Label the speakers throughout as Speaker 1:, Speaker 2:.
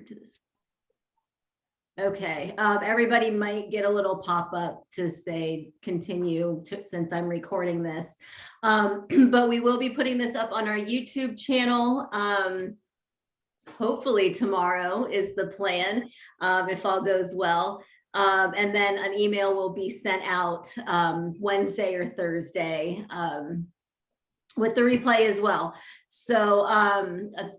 Speaker 1: forward to this. Okay, everybody might get a little pop-up to say continue since I'm recording this, but we will be putting this up on our YouTube channel. Hopefully tomorrow is the plan, if all goes well. And then an email will be sent out Wednesday or Thursday with the replay as well. So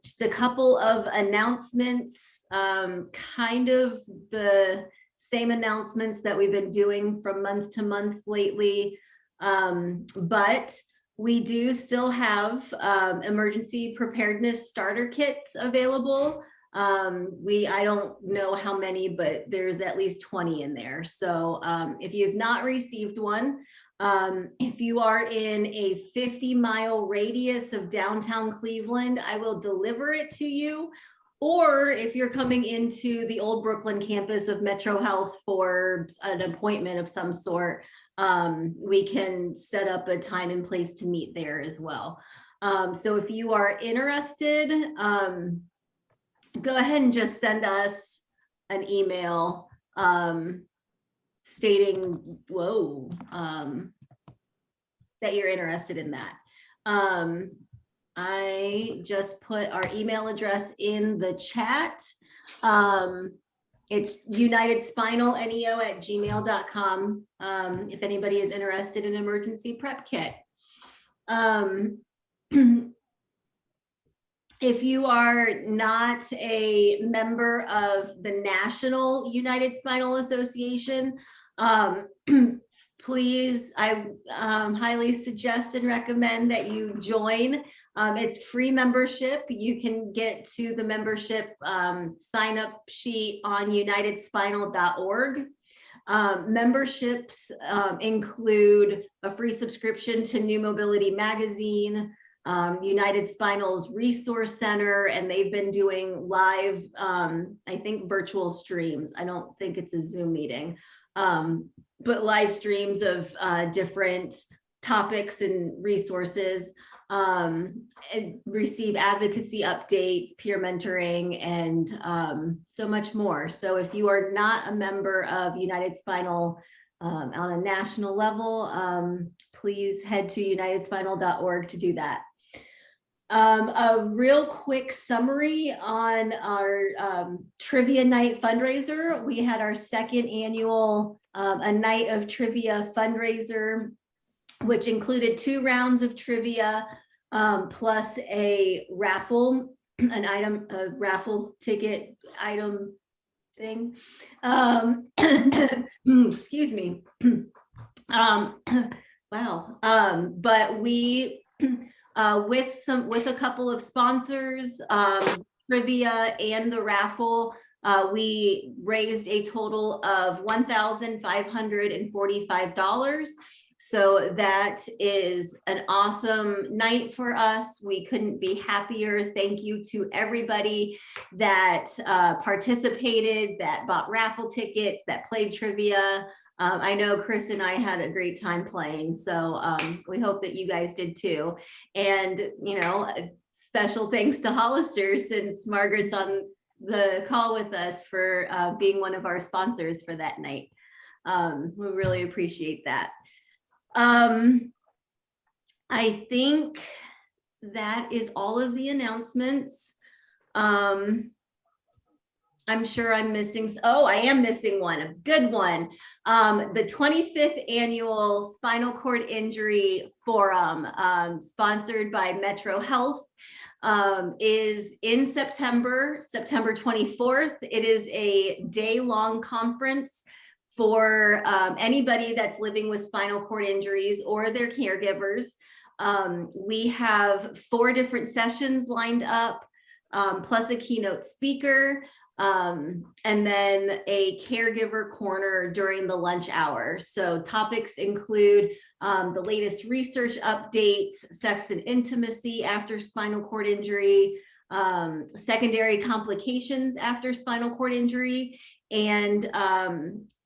Speaker 1: just a couple of announcements, kind of the same announcements that we've been doing from month to month lately, but we do still have emergency preparedness starter kits available. I don't know how many, but there's at least 20 in there. So if you've not received one, if you are in a 50-mile radius of downtown Cleveland, I will deliver it to you. Or if you're coming into the Old Brooklyn campus of Metro Health for an appointment of some sort, we can set up a time and place to meet there as well. So if you are interested, go ahead and just send us an email stating, that you're interested in that. I just put our email address in the chat. It's unitedspinalneo@gmail.com if anybody is interested in emergency prep kit. If you are not a member of the National United Spinal Association, please, I highly suggest and recommend that you join. It's free membership. You can get to the membership sign up sheet on unitedspinal.org. Memberships include a free subscription to New Mobility Magazine, United Spinal's Resource Center, and they've been doing live, I think, virtual streams. I don't think it's a Zoom meeting, but live streams of different topics and resources, and receive advocacy updates, peer mentoring, and so much more. So if you are not a member of United Spinal on a national level, please head to unitedspinal.org to do that. A real quick summary on our trivia night fundraiser. We had our second annual a night of trivia fundraiser, which included 2 rounds of trivia plus a raffle, a raffle ticket item thing. Excuse me. Wow. But we with a couple of sponsors, trivia and the raffle, we raised a total of $1,545. So that is an awesome night for us. We couldn't be happier. Thank you to everybody that participated, that bought raffle tickets, that played trivia. I know Chris and I had a great time playing, so we hope that you guys did too. And, you know, special thanks to Hollister, since Margaret's on the call with us, for being one of our sponsors for that night. We really appreciate that. I think that is all of the announcements. I'm sure I'm missing. Oh, I am missing one, a good one. The 25th annual Spinal Cord Injury Forum, sponsored by Metro Health, is in September 24th. It is a day-long conference for anybody that's living with spinal cord injuries or their caregivers. We have 4 different sessions lined up, plus a keynote speaker, and then a caregiver corner during the lunch hour. So topics include the latest research updates, sex and intimacy after spinal cord injury, secondary complications after spinal cord injury, and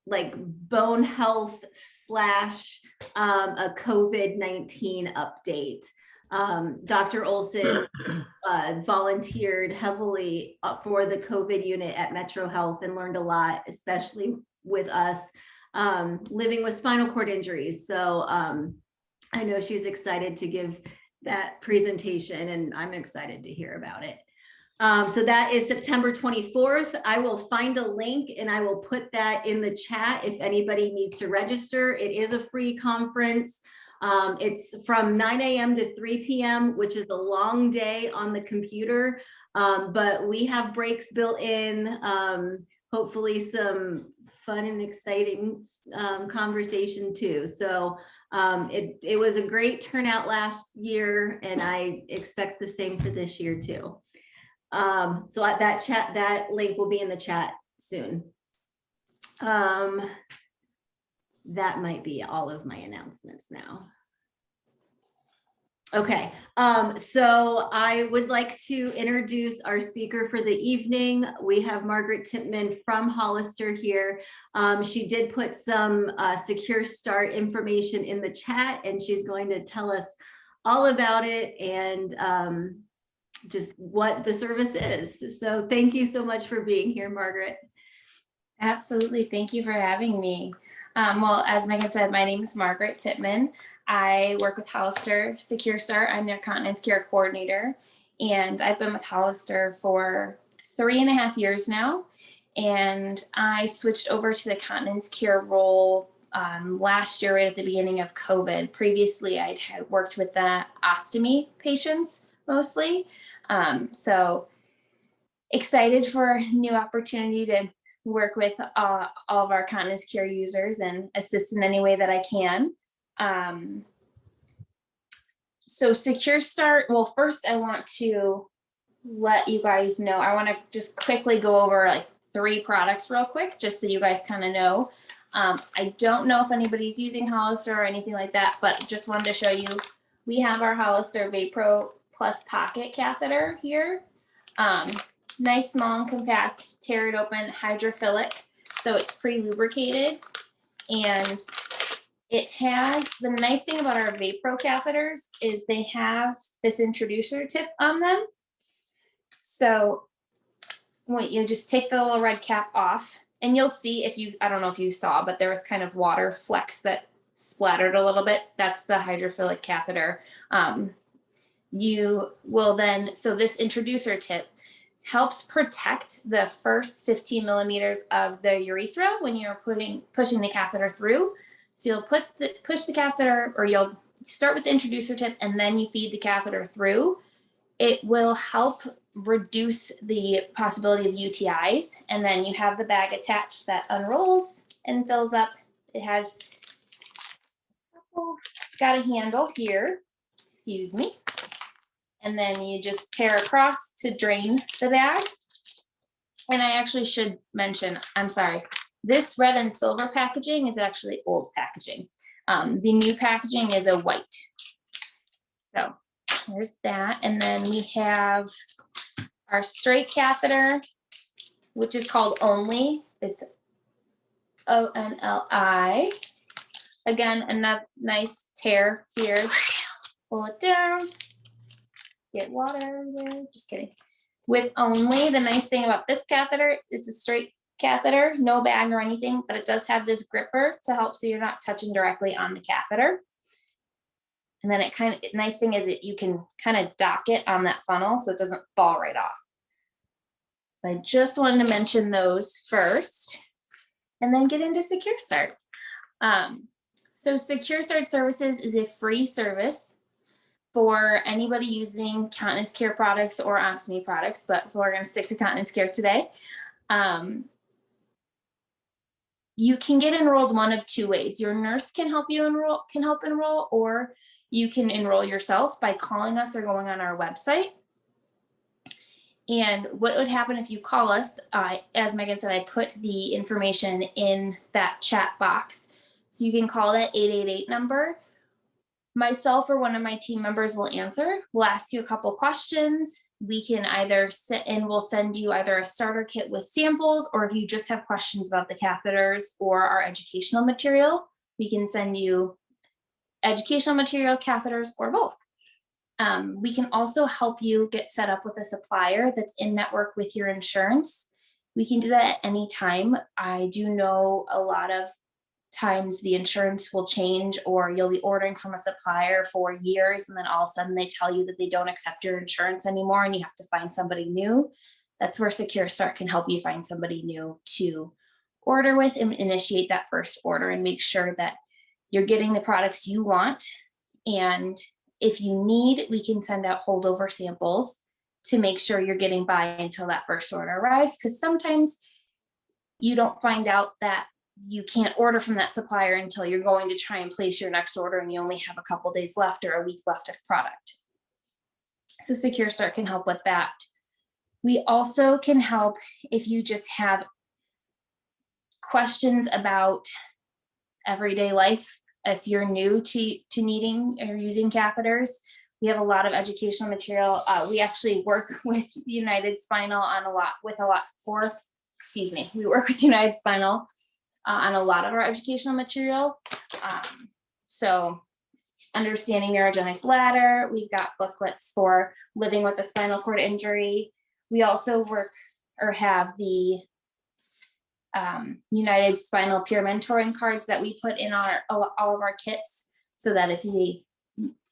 Speaker 1: like bone health / a COVID-19 update. Dr. Olson volunteered heavily for the COVID unit at Metro Health and learned a lot, especially with us living with spinal cord injuries. So I know she's excited to give that presentation, and I'm excited to hear about it. So that is September 24th. I will find a link and I will put that in the chat if anybody needs to register. It is a free conference. It's from 9 a.m. to 3 p.m., which is a long day on the computer, but we have breaks built in, hopefully some fun and exciting conversation too. So it was a great turnout last year, and I expect the same for this year too. So at that link will be in the chat soon. That might be all of my announcements now. Okay, so I would like to introduce our speaker for the evening. We have Margaret Tippman from Hollister here. She did put some Secure Start information in the chat, and she's going to tell us all about it and just what the service is. So thank you so much for being here, Margaret.
Speaker 2: Absolutely. Thank you for having me. Well, as Megan said, my name is Margaret Tippman. I work with Hollister Secure Start. I'm their continence care coordinator, and I've been with Hollister for 3.5 years now. And I switched over to the continence care role last year, right at the beginning of COVID. Previously, I had worked with the ostomy patients mostly. So excited for a new opportunity to work with all of our continence care users and assist in any way that I can. So Secure Start, well, first I want to let you guys know, I want to just quickly go over like 3 products real quick, just so you guys kind of know. I don't know if anybody's using Hollister or anything like that, but just wanted to show you, we have our Hollister VaPro Plus Pocket catheter here. Nice, small, and compact, tear it open, hydrophilic, so it's pre-lubricated. And it has, the nice thing about our VaPro catheters is they have this introducer tip on them. So wait, you just take the little red cap off, and you'll see, if you, I don't know if you saw, but there was kind of water flecks that splattered a little bit. That's the hydrophilic catheter. You will then, so this introducer tip helps protect the first 15 millimeters of the urethra when you're pushing the catheter through. So you'll push the catheter, or you'll start with the introducer tip and then you feed the catheter through. It will help reduce the possibility of UTIs. And then you have the bag attached that unrolls and fills up. It has, it's got a handle here, excuse me. And then you just tear across to drain the bag. And I actually should mention, I'm sorry, this red and silver packaging is actually old packaging. The new packaging is a white. So there's that. And then we have our straight catheter, which is called Only. It's ONLI. Again, another nice tear here. Pull it down. Get water everywhere. Just kidding. With Only, the nice thing about this catheter, it's a straight catheter, no bag or anything, but it does have this gripper to help so you're not touching directly on the catheter. And then it kind of, nice thing is that you can kind of dock it on that funnel so it doesn't fall right off. I just wanted to mention those first and then get into Secure Start. So Secure Start Services is a free service for anybody using continence care products or ostomy products, but we're going to stick to continence care today. You can get enrolled one of 2 ways. Your nurse can help you enroll, or you can enroll yourself by calling us or going on our website. And what would happen if you call us, as Megan said, I put the information in that chat box. So you can call that 888 number. Myself or one of my team members will answer. We'll ask you a couple questions. We can either sit and we'll send you either a starter kit with samples, or if you just have questions about the catheters or our educational material, we can send you educational material, catheters, or both. We can also help you get set up with a supplier that's in network with your insurance. We can do that at any time. I do know a lot of times the insurance will change, or you'll be ordering from a supplier for years and then all of a sudden they tell you that they don't accept your insurance anymore and you have to find somebody new. That's where Secure Start can help you find somebody new to order with and initiate that first order and make sure that you're getting the products you want. And if you need, we can send out holdover samples to make sure you're getting by until that first order arrives, because sometimes you don't find out that you can't order from that supplier until you're going to try and place your next order and you only have a couple days left or a week left of product. So Secure Start can help with that. We also can help if you just have questions about everyday life. If you're new to needing or using catheters, we have a lot of educational material. We actually work with United Spinal we work with United Spinal on a lot of our educational material. So understanding neurogenic bladder, we've got booklets for living with a spinal cord injury. We also work or have the United Spinal peer mentoring cards that we put in all of our kits, so that if you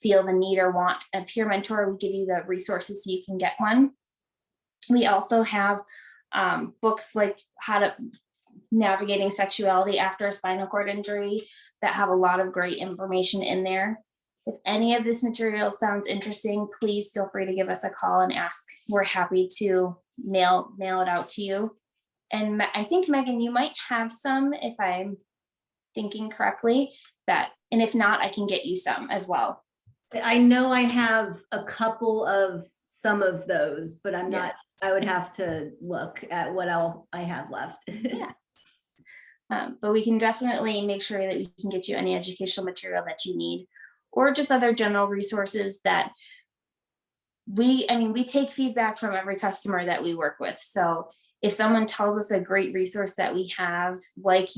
Speaker 2: feel the need or want a peer mentor, we give you the resources so you can get one. We also have books like How to Navigating Sexuality After a Spinal Cord Injury that have a lot of great information in there. If any of this material sounds interesting, please feel free to give us a call and ask. We're happy to mail it out to you. And I think, Megan, you might have some, if I'm thinking correctly, and if not, I can get you some as well.
Speaker 1: I know I have a couple of some of those, but I'm not, I would have to look at what else I have left.
Speaker 2: Yeah. But we can definitely make sure that we can get you any educational material that you need, or just other general resources that we take feedback from every customer that we work with. So if someone tells us a great resource that we have, like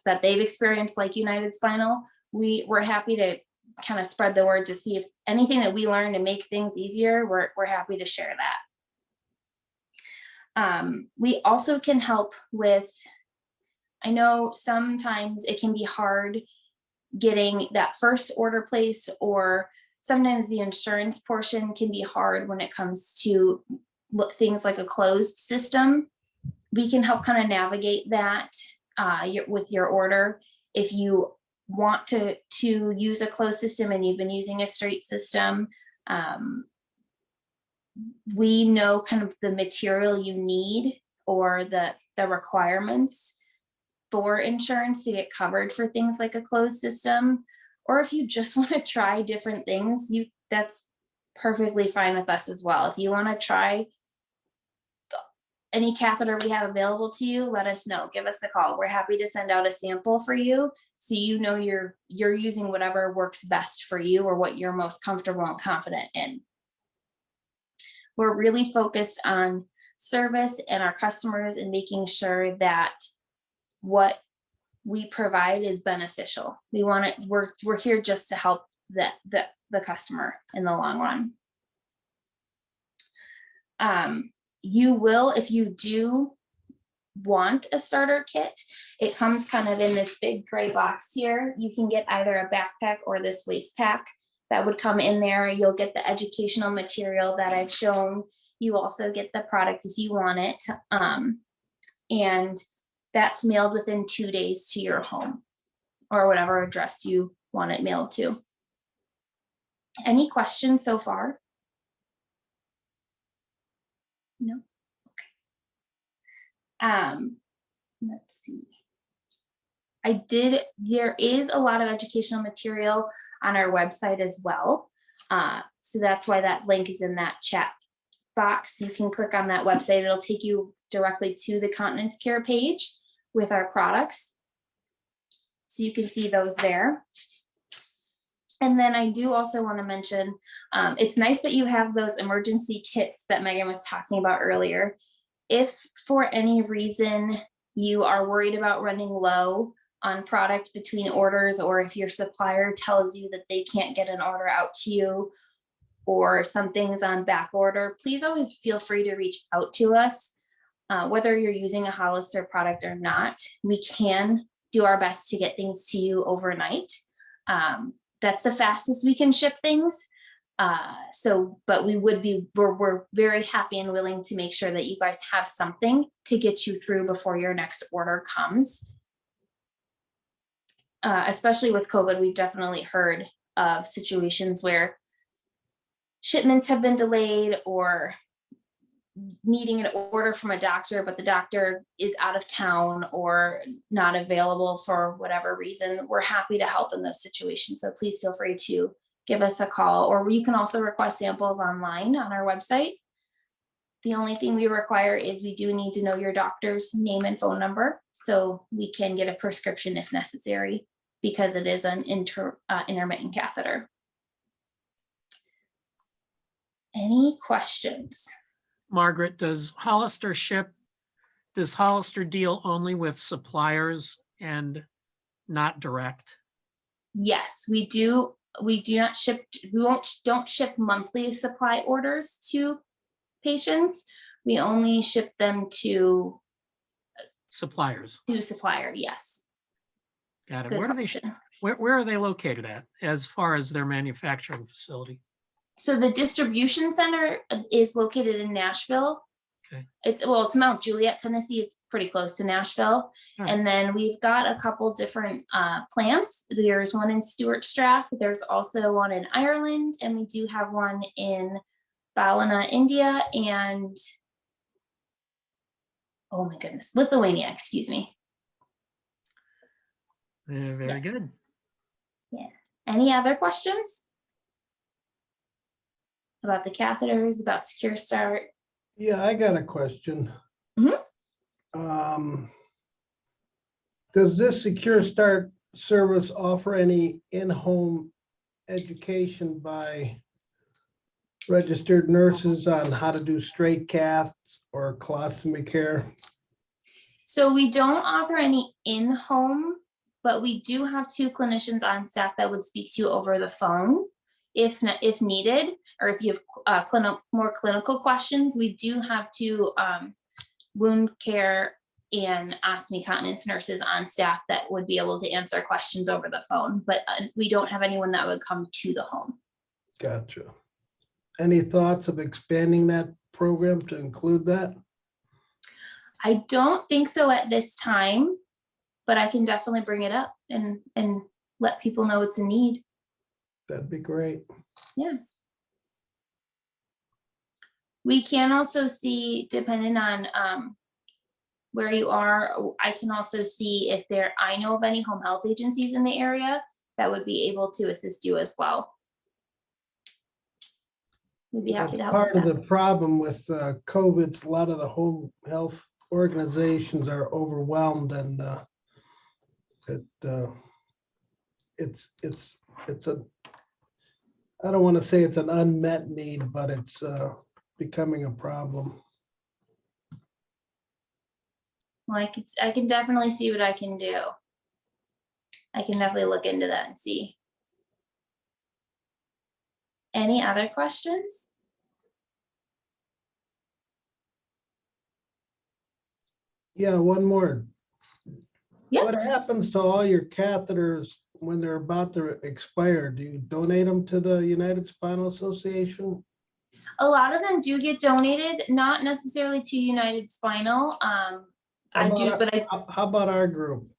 Speaker 2: that they've experienced like United Spinal, we're happy to kind of spread the word to see if anything that we learn to make things easier, we're happy to share that. We also can help with, I know sometimes it can be hard getting that first order placed, or sometimes the insurance portion can be hard when it comes to things like a closed system. We can help kind of navigate that with your order. If you want to use a closed system and you've been using a straight system, we know kind of the material you need or the requirements for insurance to get covered for things like a closed system. Or if you just want to try different things, that's perfectly fine with us as well. If you want to try any catheter we have available to you, let us know. Give us a call. We're happy to send out a sample for you, so you know you're using whatever works best for you or what you're most comfortable and confident in. We're really focused on service and our customers and making sure that what we provide is beneficial. We're here just to help the customer in the long run. You will, if you do want a starter kit, it comes kind of in this big gray box here. You can get either a backpack or this waist pack that would come in there. You'll get the educational material that I've shown. You also get the product if you want it. And that's mailed within 2 days to your home or whatever address you want it mailed to. Any questions so far? No? Okay. Let's see. There is a lot of educational material on our website as well. So that's why that link is in that chat box. You can click on that website. It'll take you directly to the Continence Care page with our products. So you can see those there. And then I do also want to mention, it's nice that you have those emergency kits that Megan was talking about earlier. If for any reason you are worried about running low on product between orders, or if your supplier tells you that they can't get an order out to you, or something's on back order, please always feel free to reach out to us. Whether you're using a Hollister product or not, we can do our best to get things to you overnight. That's the fastest we can ship things. But we're very happy and willing to make sure that you guys have something to get you through before your next order comes. Especially with COVID, we've definitely heard of situations where shipments have been delayed or needing an order from a doctor, but the doctor is out of town or not available for whatever reason. We're happy to help in those situations. So please feel free to give us a call, or you can also request samples online on our website. The only thing we require is we do need to know your doctor's name and phone number so we can get a prescription if necessary, because it is an intermittent catheter. Any questions?
Speaker 3: Margaret, does Hollister deal only with suppliers and not direct?
Speaker 2: Yes, we do. We do not ship, don't ship monthly supply orders to patients. We only ship them to
Speaker 3: Suppliers.
Speaker 2: supplier, yes.
Speaker 3: Got it.
Speaker 2: Good
Speaker 3: Where do they,
Speaker 2: question.
Speaker 3: where are they located at as far as their manufacturing facility?
Speaker 2: So the distribution center is located in Nashville.
Speaker 3: Okay.
Speaker 2: It's Mount Juliet, Tennessee. It's pretty close to Nashville.
Speaker 3: Huh.
Speaker 2: And then we've got a couple different plants. There's one in Stuart Strath. There's also one in Ireland, and we do have one in Ballina, India, and oh my goodness, Lithuania, excuse me.
Speaker 3: Very
Speaker 2: Yes.
Speaker 3: good.
Speaker 2: Yeah. Any other questions about the catheters, about Secure Start?
Speaker 4: Yeah, I got a question.
Speaker 2: Mhm.
Speaker 4: Does this Secure Start service offer any in-home education by registered nurses on how to do straight caths or colostomy care?
Speaker 2: So we don't offer any in-home, but we do have 2 clinicians on staff that would speak to you over the phone if needed, or if you have more clinical questions. We do have 2 wound care and ostomy continence nurses on staff that would be able to answer questions over the phone, but we don't have anyone that would come to the home.
Speaker 4: Gotcha. Any thoughts of expanding that program to include that?
Speaker 2: I don't think so at this time, but I can definitely bring it up and let people know it's a need.
Speaker 4: That'd be great.
Speaker 2: Yeah. We can also see, depending on where you are, I can also see if I know of any home health agencies in the area that would be able to assist you as well. We'd be happy to
Speaker 4: That's
Speaker 2: help.
Speaker 4: part
Speaker 2: with
Speaker 4: of
Speaker 2: that.
Speaker 4: the problem with COVID. A lot of the home health organizations are overwhelmed, and it's a, I don't want to say it's an unmet need, but it's becoming a problem.
Speaker 2: Well, I can definitely see what I can do. I can definitely look into that and see. Any other questions?
Speaker 4: Yeah, one more.
Speaker 2: Yeah.
Speaker 4: What happens to all your catheters when they're about to expire? Do you donate them to the United Spinal Association?
Speaker 2: A lot of them do get donated, not necessarily to United Spinal. I do, but
Speaker 4: How about our group?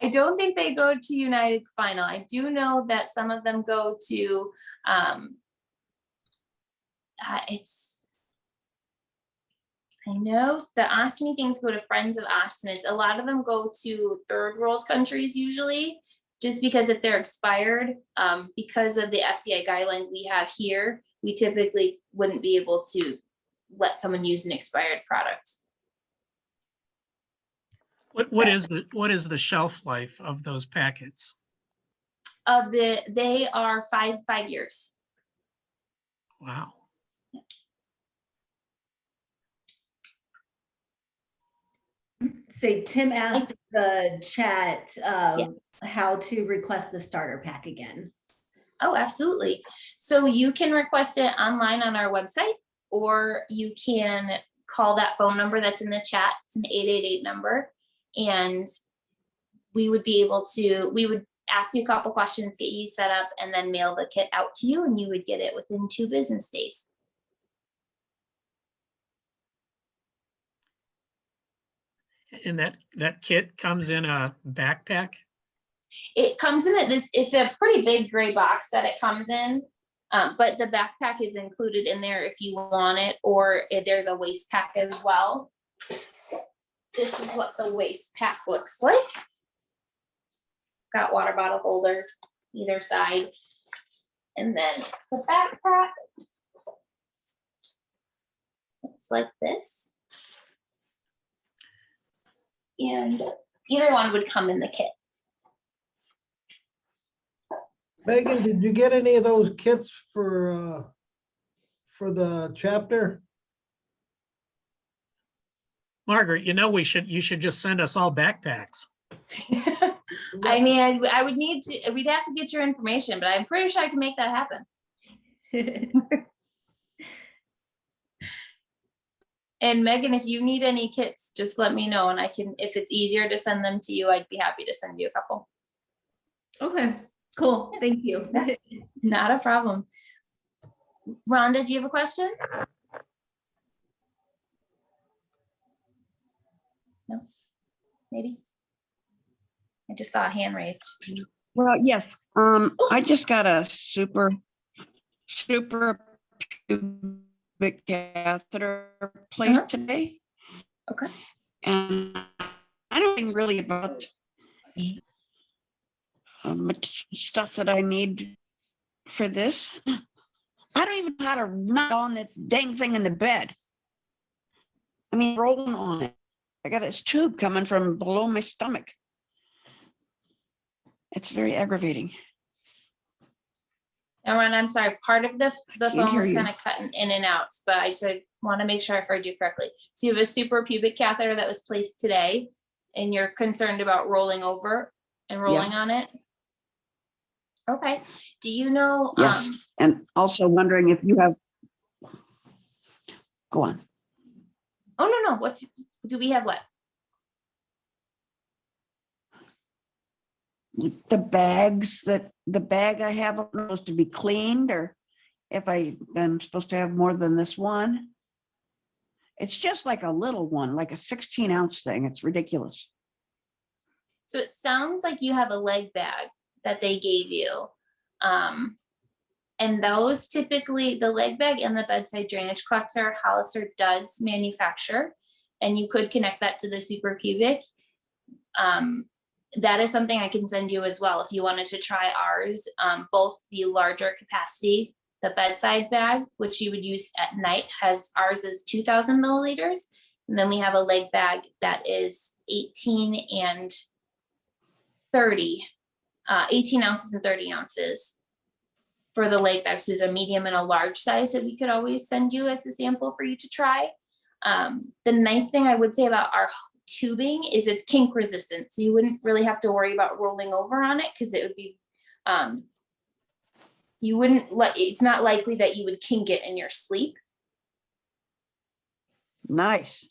Speaker 2: I don't think they go to United Spinal. I do know that some of them go to I know the ostomy things go to Friends of Ostomists. A lot of them go to third world countries usually, just because if they're expired, because of the FDA guidelines we have here, we typically wouldn't be able to let someone use an expired product.
Speaker 3: What is the shelf life of those packets?
Speaker 2: They are five years.
Speaker 3: Wow.
Speaker 1: Say, Tim asked in the chat how to request the starter pack again.
Speaker 2: Oh, absolutely. So you can request it online on our website, or you can call that phone number that's in the chat. It's an 888 number. And we would ask you a couple questions, get you set up, and then mail the kit out to you, and you would get it within 2 business days.
Speaker 3: And that kit comes in a backpack?
Speaker 2: It comes in it's a pretty big gray box that it comes in. But the backpack is included in there if you want it, or if there's a waist pack as well. This is what the waist pack looks like. Got water bottle holders either side. And then the backpack looks like this. And either one would come in the kit.
Speaker 4: Megan, did you get any of those kits for the chapter?
Speaker 3: Margaret, you should just send us all backpacks.
Speaker 2: I mean, I would need to, we'd have to get your information, but I'm pretty sure I can make that happen. And Megan, if you need any kits, just let me know, and I can, if it's easier to send them to you, I'd be happy to send you a couple.
Speaker 1: Okay, cool. Thank you.
Speaker 2: Not a problem. Rhonda, do you have a question? No, maybe. I just saw a hand raised.
Speaker 5: Well, yes, I just got a super pubic catheter placed today.
Speaker 2: Okay.
Speaker 5: And I don't think really about much stuff that I need for this. I don't even know how to knock on that dang thing in the bed. I mean, rolling on it. I got this tube coming from below my stomach. It's very aggravating.
Speaker 2: And Ron, I'm sorry, part of the
Speaker 5: Can't
Speaker 2: phone
Speaker 5: hear
Speaker 2: was
Speaker 5: you.
Speaker 2: kind of cutting in and out, but I just want to make sure I heard you correctly. So you have a suprapubic catheter that was placed today, and you're concerned about rolling over and rolling on it? Okay. Do you know?
Speaker 5: Yes, and also wondering if you have, go on.
Speaker 2: Oh, no, what do we have left?
Speaker 5: The bag I have are supposed to be cleaned, or if I'm supposed to have more than this one. It's just like a little one, like a 16-ounce thing. It's ridiculous.
Speaker 2: So it sounds like you have a leg bag that they gave you. And those typically, the leg bag and the bedside drainage collector, Hollister does manufacture, and you could connect that to the suprapubic. That is something I can send you as well if you wanted to try ours. Both the larger capacity, the bedside bag, which you would use at night, ours is 2,000 milliliters. And then we have a leg bag that is 18 and 30, 18 ounces and 30 ounces for the leg bags. So there's a medium and a large size that we could always send you as a sample for you to try. The nice thing I would say about our tubing is it's kink resistant, so you wouldn't really have to worry about rolling over on it, because it would be it's not likely that you would kink it in your sleep.
Speaker 5: Nice.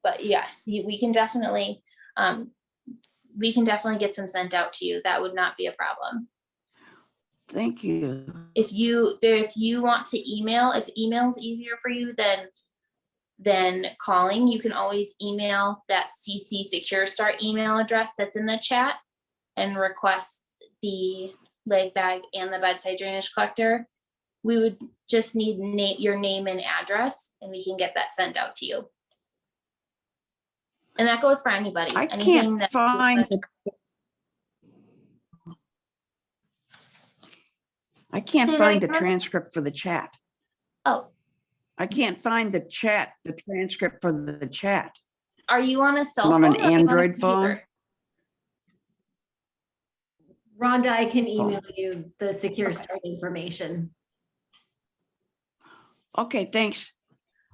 Speaker 2: But yes, we can definitely get some sent out to you. That would not be a problem.
Speaker 5: Thank you.
Speaker 2: If you want to email, if email is easier for you than calling, you can always email that CC Secure Start email address that's in the chat and request the leg bag and the bedside drainage collector. We would just need your name and address, and we can get that sent out to you. And that goes for anybody.
Speaker 5: I can't find the transcript for the chat.
Speaker 2: Oh.
Speaker 5: I can't find the transcript for the chat.
Speaker 2: Are you on a cell
Speaker 5: I'm
Speaker 2: phone?
Speaker 5: on an Android phone.
Speaker 1: Rhonda, I can email you the Secure Start information.
Speaker 5: Okay, thanks.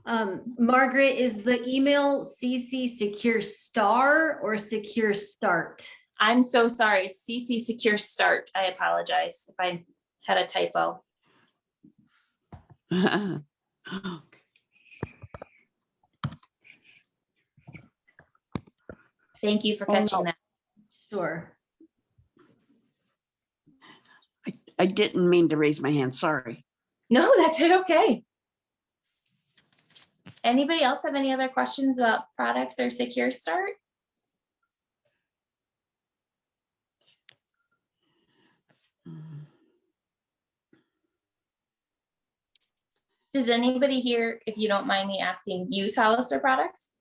Speaker 1: Margaret, is the email CC Secure Star or Secure Start?
Speaker 2: I'm so sorry. It's CC Secure Start. I apologize if I had a typo. Thank you for
Speaker 5: Oh,
Speaker 2: catching
Speaker 5: no.
Speaker 2: that.
Speaker 1: Sure.
Speaker 5: I didn't mean to raise my hand, sorry.
Speaker 2: No, that's okay. Anybody else have any other questions about products or Secure Start? Does anybody here, if you don't mind me asking, use Hollister products?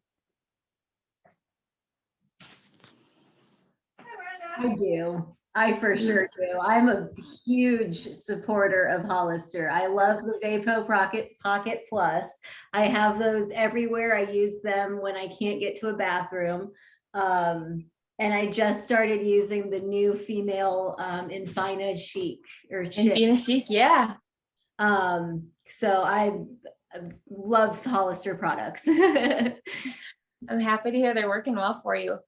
Speaker 1: I do. I for sure do. I'm a huge supporter of Hollister. I love the Vapo Pocket Plus. I have those everywhere. I use them when I can't get to a bathroom. And I just started using the new female Infina Chic or
Speaker 2: And
Speaker 1: Chic.
Speaker 2: Venus Chic, yeah.
Speaker 1: So I love Hollister products.
Speaker 2: I'm happy to hear they're working well for you.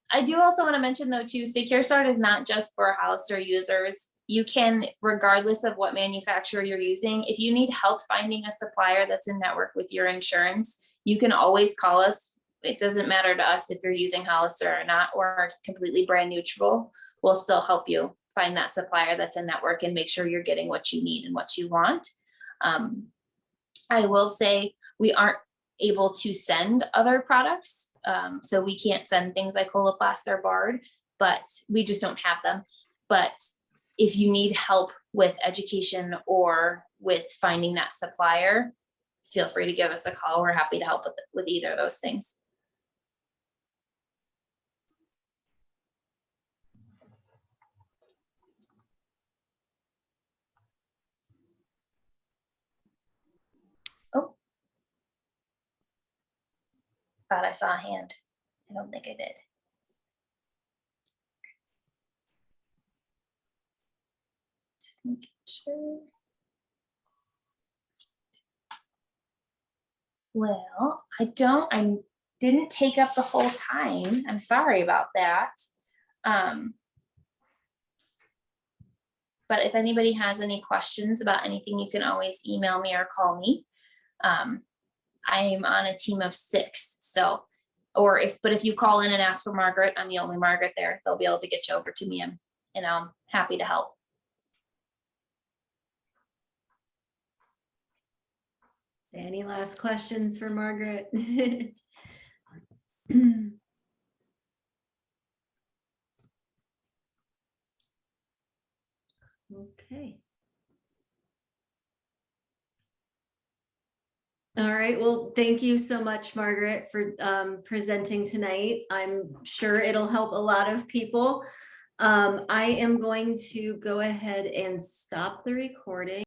Speaker 2: I do also want to mention though too, Secure Start is not just for Hollister users. You can, regardless of what manufacturer you're using, if you need help finding a supplier that's in network with your insurance, you can always call us. It doesn't matter to us if you're using Hollister or not, or it's completely brand neutral. We'll still help you find that supplier that's in network and make sure you're getting what you need and what you want. I will say we aren't able to send other products. So we can't send things like Coloplast or Bard, but we just don't have them. But if you need help with education or with finding that supplier, feel free to give us a call. We're happy to help with either of those things. Oh. Thought I saw a hand. I don't think I did. Just making sure. Well, I didn't take up the whole time. I'm sorry about that. But if anybody has any questions about anything, you can always email me or call me. I'm on a team of 6, so, but if you call in and ask for Margaret, I'm the only Margaret there. They'll be able to get you over to me, and I'm happy to help.
Speaker 1: Any last questions for Margaret? Okay. All right, well, thank you so much, Margaret, for presenting tonight. I'm sure it'll help a lot of people. I am going to go ahead and stop the recording.